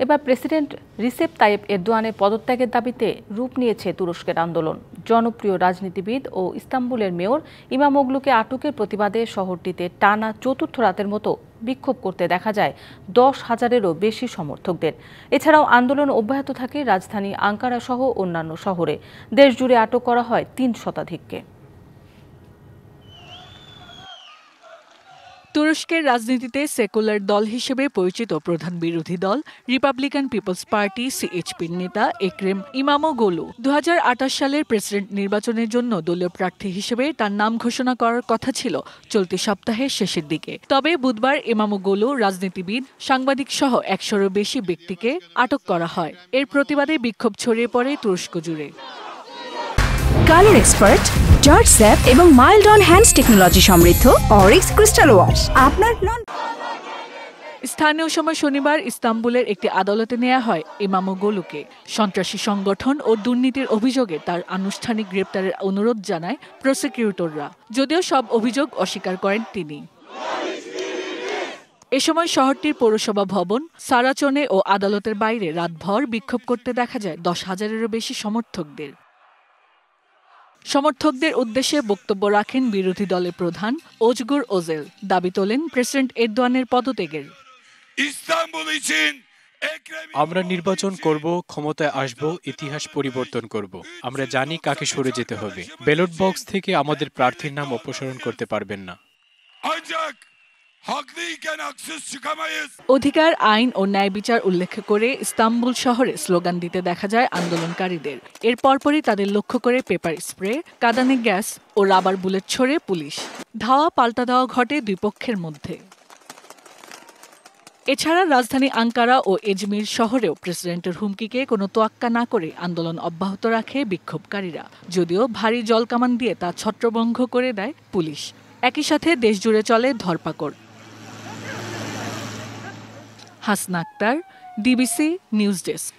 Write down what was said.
এবার president Recep Tayyip এরদোয়ানের পদত্যাগের দাবিতে রূপ নিয়েছে তুরস্কের আন্দোলন। জনপ্রিয় রাজনীতিবিদ ও ইস্তাম্বুলের মেয়র ইমামোগলুকে আটকের প্রতিবাদে শহরটিতে টানা চতুর্থ রাতের মতো বিক্ষোভ করতে দেখা যায় 10,000-এরও বেশি সমর্থকদের। এছাড়াও আন্দোলন অব্যাহত থাকে রাজধানী আঙ্কারা সহ অন্যান্য শহরে। দেশজুড়ে আটক করা হয় 3 শতাধিককে। তুরস্কের রাজনীতিতে সেকুলার দল হিসেবে পরিচিত প্রধান বিরোধী দল রিপাবলিকান পিপলস পার্টি সিএইচপির নেতা একরেম ইমামোগলু 2028 সালের প্রেসিডেন্ট নির্বাচনের জন্য দলীয় প্রার্থী হিসেবে তার নাম ঘোষণা করার কথা ছিল চলতি সপ্তাহের শেষের দিকে। তবে বুধবার ইমামোগলু, রাজনীতিবিদ, সাংবাদিক সহ 100-এরও বেশি ব্যক্তিকে আটক করা হয়। এর প্রতিবাদে বিক্ষোভ ছড়িয়ে পড়ে তুরস্ক জুড়ে। কালার এক্সপার্ট, জর্জ স্যাপ এবং মাইল্ড অন হ্যান্ডস টেকনোলজি সমৃদ্ধ অরিক্স ক্রিস্টাল ওয়াশ আপনার স্থানীয় সময় শনিবার ইস্তাম্বুলের একটি আদালতে নেওয়া হয় ইমামোগলুকে। সন্ত্রাসী সংগঠন ও দুর্নীতির অভিযোগে তার আনুষ্ঠানিক গ্রেপ্তারের অনুরোধ জানায় প্রসিকিউটররা, যদিও সব অভিযোগ অস্বীকার করেন তিনি। এ সময় শহরটির পৌরসভা ভবন, সারাচনে ও আদালতের বাইরে রাতভর বিক্ষোভ করতে দেখা যায় 10,000-এরও বেশি সমর্থকদের উদ্দেশ্যে বক্তব্য রাখেন বিরোধী দলের প্রধান ওজগুর ওজেল। দাবি তোলেন প্রেসিডেন্ট এরদোয়ানের পদত্যাগের। আমরা নির্বাচন করব, ক্ষমতায় আসব, ইতিহাস পরিবর্তন করব। আমরা জানি কাকে সরে যেতে হবে। ব্যালট বক্স থেকে আমাদের প্রার্থীর নাম অপসারণ করতে পারবেন না। অধিকার, আইন ও ন্যায় বিচার উল্লেখ করে ইস্তাম্বুল শহরে স্লোগান দিতে দেখা যায় আন্দোলনকারীদের। এর পরপরই তাদের লক্ষ্য করে পেপার স্প্রে, কাঁদানে গ্যাস ও রাবার বুলেট ছোড়ে পুলিশ। ধাওয়া পাল্টা দেওয়া ঘটে দুই পক্ষের মধ্যে। এছাড়া রাজধানী আঙ্কারা ও এজমির শহরেও প্রেসিডেন্টের হুমকিকে কোনো তোয়াক্কা না করে আন্দোলন অব্যাহত রাখে বিক্ষোভকারীরা, যদিও ভারী জলকামান দিয়ে তা ছত্রভঙ্গ করে দেয় পুলিশ। একই সাথে দেশজুড়ে চলে ধরপাকড়। Hasna Akter, DBC news desk.